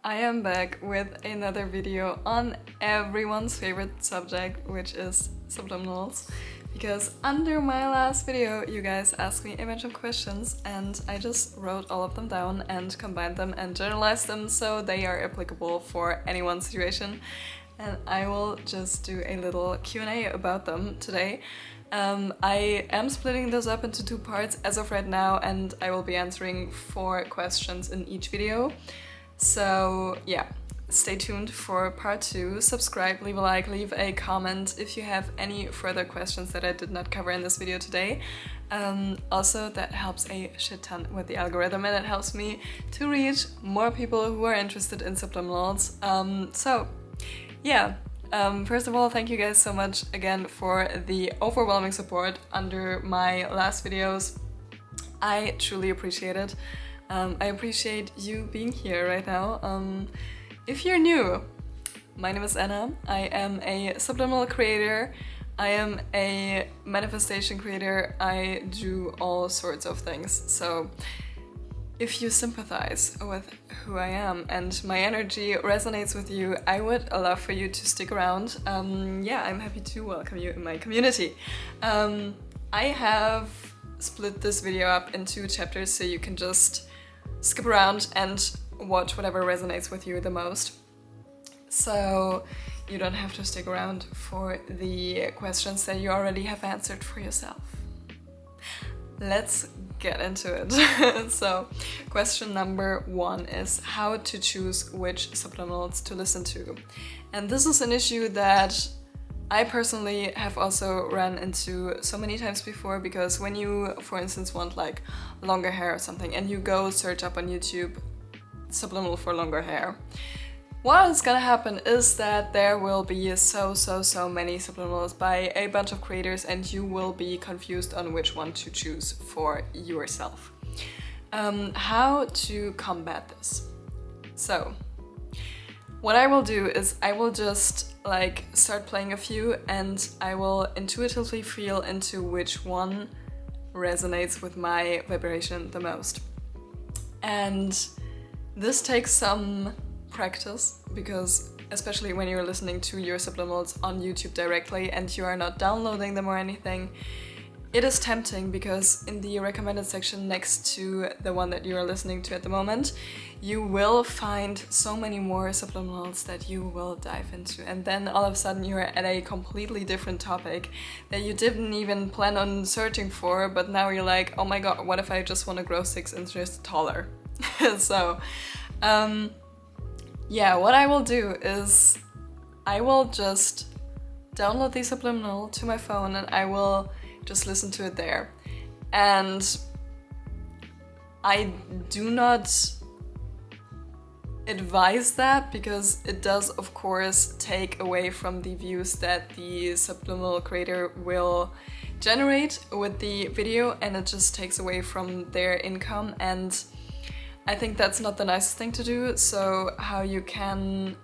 I am back with another video on everyone's favorite subject, which is subliminals. Because under my last video, you guys asked me a bunch of questions and I just wrote all of them down and combined them and generalized them so they are applicable for anyone's situation. And I will just do a little Q&A about them today. I am splitting this up into two parts as of right now, and I will be answering 4 questions in each video. So yeah, stay tuned for part 2, subscribe, leave a like, leave a comment if you have any further questions that I did not cover in this video today. Also, that helps a shit ton with the algorithm and it helps me to reach more people who are interested in subliminals. So yeah, first of all, thank you guys so much again for the overwhelming support under my last videos. I truly appreciate it. I appreciate you being here right now. If you're new, my name is Anna. I am a subliminal creator. I am a manifestation creator. I do all sorts of things. So if you sympathize with who I am and my energy resonates with you, I would love for you to stick around. Yeah, I'm happy to welcome you in my community. I have split this video up into chapters so you can just skip around and watch whatever resonates with you the most. So you don't have to stick around for the questions that you already have answered for yourself. Let's get into it. So question number 1 is how to choose which subliminals to listen to. And this is an issue that I personally have also run into so many times before, because when you, for instance, want like longer hair or something and you go search up on YouTube subliminal for longer hair, what is gonna happen is that there will be so many subliminals by a bunch of creators and you will be confused on which one to choose for yourself. How to combat this? So what I will do is I will just like start playing a few and I will intuitively feel into which one resonates with my vibration the most. And this takes some practice, because especially when you're listening to your subliminals on YouTube directly and you are not downloading them or anything, it is tempting because in the recommended section next to the one that you are listening to at the moment, you will find so many more subliminals that you will dive into. And then all of a sudden you're at a completely different topic that you didn't even plan on searching for, but now you're like, oh my god, what if I just want to grow 6 inches taller? So, yeah, what I will do is I will just download the subliminal to my phone and I will just listen to it there. And I do not advise that because it does of course take away from the views that the subliminal creator will generate with the video, and it just takes away from their income, and I think that's not the nicest thing to do. So how you can,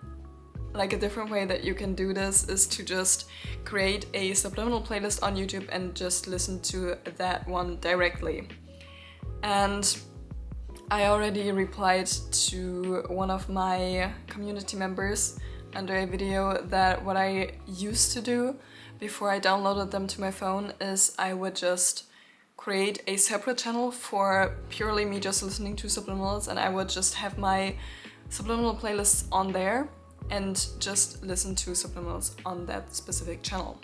like, a different way that you can do this is to just create a subliminal playlist on YouTube and just listen to that one directly. And I already replied to one of my community members under a video that what I used to do before I downloaded them to my phone is I would just create a separate channel for purely me just listening to subliminals, and I would just have my subliminal playlists on there and just listen to subliminals on that specific channel.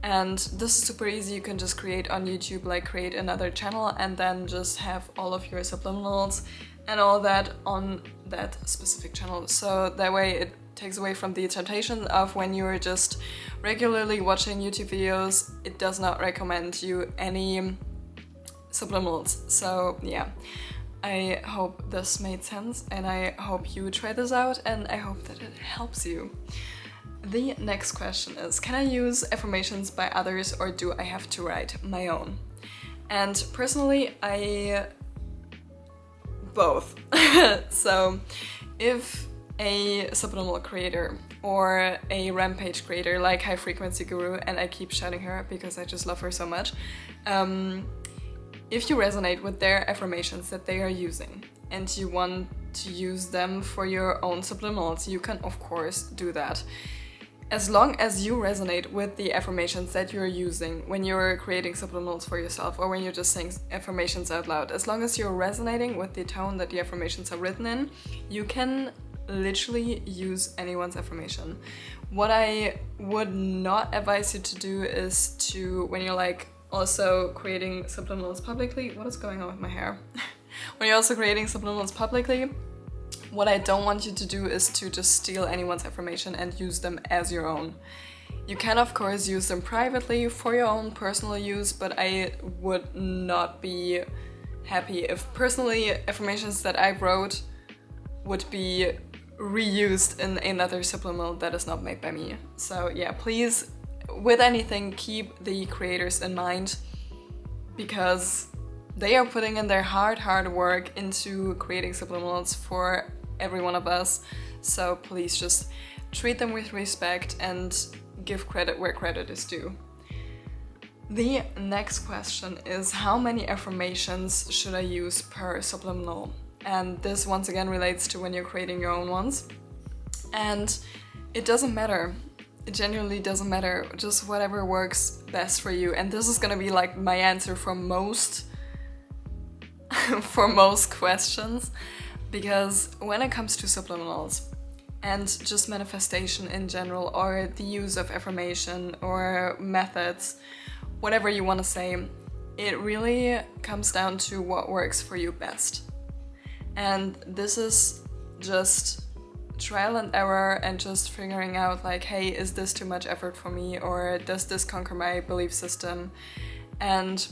And this is super easy. You can just create on YouTube, like create another channel and then just have all of your subliminals and all that on that specific channel. So that way it takes away from the temptation of when you're just regularly watching YouTube videos, it does not recommend you any subliminals. So yeah, I hope this made sense and I hope you try this out and I hope that it helps you. The next question is, can I use affirmations by others or do I have to write my own? And personally, both. So if a subliminal creator or a rampage creator like High Frequency Guru, and I keep shouting her because I just love her so much, if you resonate with their affirmations that they are using and you want to use them for your own subliminals, you can of course do that. As long as you resonate with the affirmations that you're using when you're creating subliminals for yourself, or when you're just saying affirmations out loud, as long as you're resonating with the tone that the affirmations are written in, you can literally use anyone's affirmation. What I would not advise you to do is to, when you're like also creating subliminals publicly, what is going on with my hair? When you're also creating subliminals publicly, what I don't want you to do is to just steal anyone's affirmation and use them as your own. You can of course use them privately for your own personal use, but I would not be happy if personally affirmations that I wrote would be reused in another subliminal that is not made by me. So yeah, please, with anything, keep the creators in mind, because they are putting in their hard work into creating subliminals for every one of us. So please just treat them with respect and give credit where credit is due. The next question is, how many affirmations should I use per subliminal? And this once again relates to when you're creating your own ones. And it doesn't matter. It genuinely doesn't matter. Just whatever works best for you. And this is gonna be like my answer for most for most questions, because when it comes to subliminals and just manifestation in general, or the use of affirmation or methods, whatever you want to say, it really comes down to what works for you best. And this is just trial and error and just figuring out like, hey, is this too much effort for me, or does this conquer my belief system? And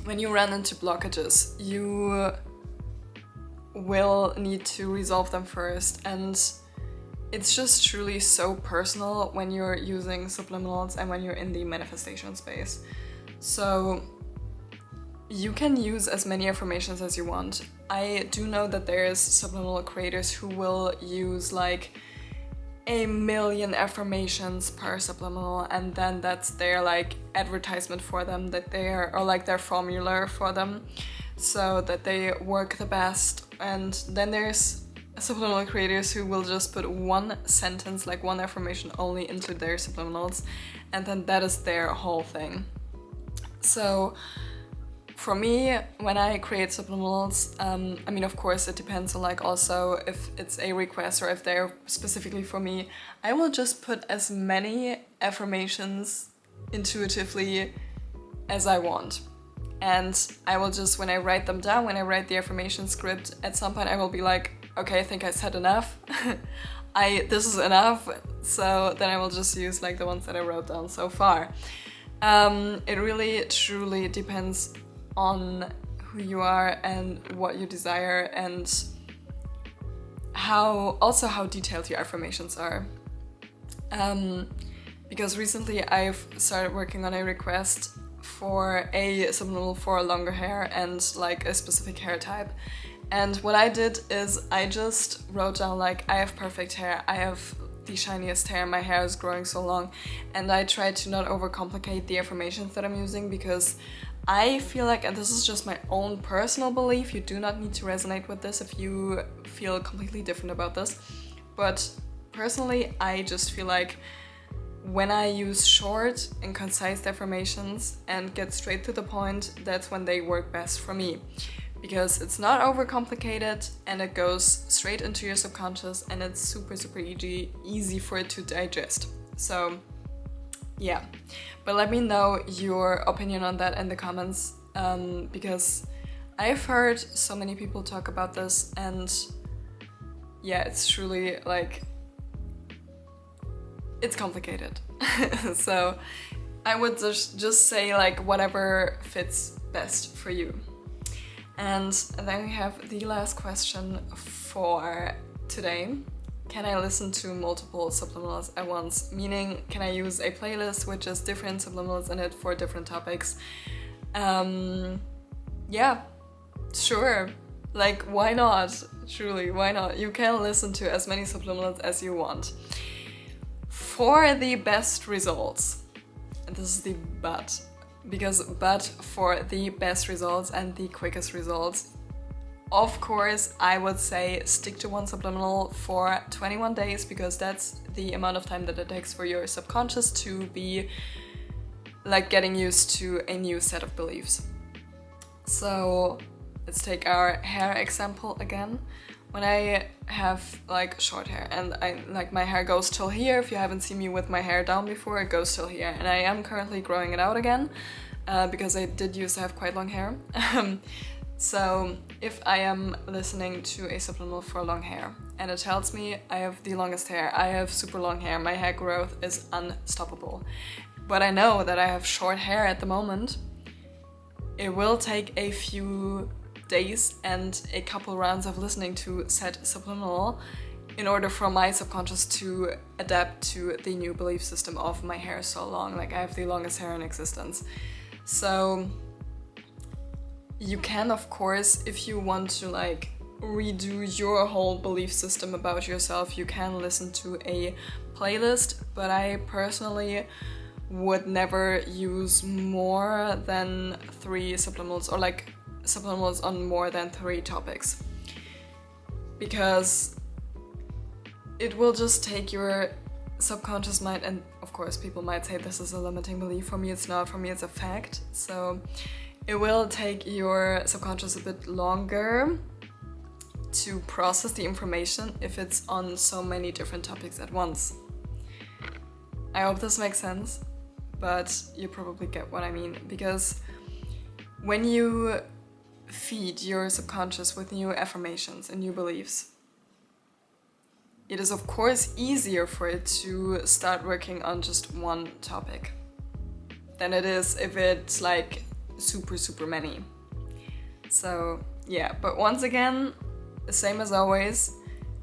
when you run into blockages, you will need to resolve them first, and it's just truly so personal when you're using subliminals and when you're in the manifestation space. So you can use as many affirmations as you want. I do know that there's subliminal creators who will use like 1,000,000 affirmations per subliminal, and then that's their like advertisement for them, that they're, or like their formula for them, so that they work the best. And then there's subliminal creators who will just put one sentence, like one affirmation only, into their subliminals, and then that is their whole thing. So for me, when I create subliminals, I mean, of course, it depends on like also if it's a request or if they're specifically for me. I will just put as many affirmations intuitively as I want. And I will just, when I write them down, when I write the affirmation script, at some point I will be like, okay, I think I said enough. This is enough. So then I will just use like the ones that I wrote down so far. It really truly depends on who you are and what you desire, and how detailed your affirmations are. Because recently I've started working on a request for a subliminal for longer hair and like a specific hair type. And what I did is I just wrote down like, I have perfect hair, I have the shiniest hair, my hair is growing so long, and I tried to not overcomplicate the affirmations that I'm using, because I feel like, and this is just my own personal belief, you do not need to resonate with this if you feel completely different about this, but personally I just feel like when I use short and concise affirmations and get straight to the point, that's when they work best for me. Because it's not overcomplicated and it goes straight into your subconscious, and it's super easy for it to digest. So yeah, but let me know your opinion on that in the comments, because I've heard so many people talk about this, and yeah, it's truly like, it's complicated. So I would just say like whatever fits best for you. And then we have the last question for today. Can I listen to multiple subliminals at once? Meaning, can I use a playlist which has different subliminals in it for different topics? Yeah, sure. Like, why not? Truly, why not? You can listen to as many subliminals as you want. For the best results, and this is the but for the best results and the quickest results, Of course, I would say stick to one subliminal for 21 days because that's the amount of time that it takes for your subconscious to be like getting used to a new set of beliefs. So let's take our hair example again. When I have like short hair and my hair goes till here, if you haven't seen me with my hair down before, it goes till here, and I am currently growing it out again because I did used to have quite long hair. So if I am listening to a subliminal for long hair and it tells me I have the longest hair, I have super long hair, my hair growth is unstoppable, but I know that I have short hair at the moment, it will take a few days and a couple rounds of listening to said subliminal in order for my subconscious to adapt to the new belief system of my hair is so long, like I have the longest hair in existence. So you can, of course, if you want to like redo your whole belief system about yourself, you can listen to a playlist, but I personally would never use more than 3 subliminals or like subliminals on more than 3 topics, because it will just take your subconscious mind, and of course people might say this is a limiting belief. For me it's not, for me it's a fact. So it will take your subconscious a bit longer to process the information if it's on so many different topics at once. I hope this makes sense, but you probably get what I mean, because when you feed your subconscious with new affirmations and new beliefs, it is of course easier for it to start working on just one topic than it is if it's like super many. So yeah, but once again, the same as always,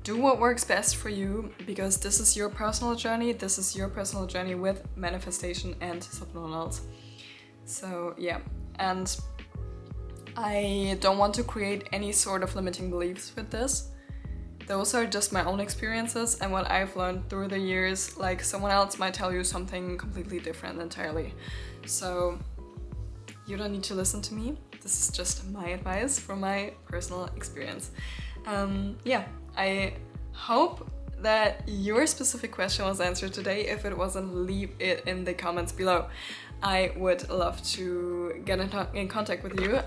do what works best for you, because this is your personal journey, this is your personal journey with manifestation and subliminals. So yeah, and I don't want to create any sort of limiting beliefs with this. Those are just my own experiences and what I've learned through the years. Like someone else might tell you something completely different entirely. So you don't need to listen to me. This is just my advice from my personal experience. Yeah, I hope that your specific question was answered today. If it wasn't, leave it in the comments below. I would love to get in contact with you.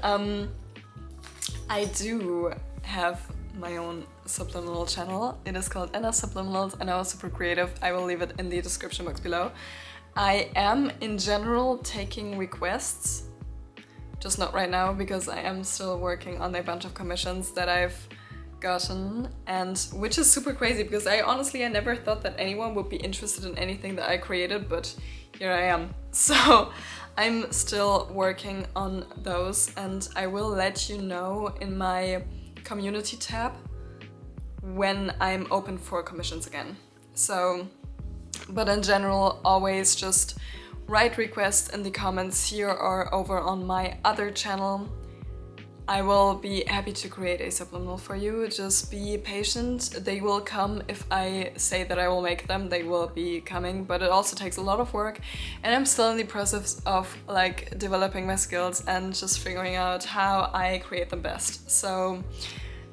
I do have my own subliminal channel. It is called Anna Subliminals and I was super creative. I will leave it in the description box below. I am in general taking requests, just not right now because I am still working on a bunch of commissions that I've gotten, and which is super crazy because I never thought that anyone would be interested in anything that I created, but here I am. So I'm still working on those and I will let you know in my community tab when I'm open for commissions again. So, but in general, always just write requests in the comments here or over on my other channel. I will be happy to create a subliminal for you. Just be patient. They will come. If I say that I will make them, they will be coming, but it also takes a lot of work and I'm still in the process of like developing my skills and just figuring out how I create them best. So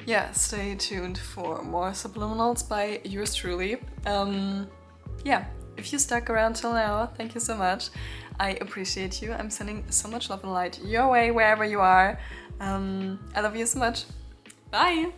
yeah, stay tuned for more subliminals by yours truly. Yeah, if you stuck around till now, thank you so much. I appreciate you. I'm sending so much love and light your way wherever you are. I love you so much. Bye!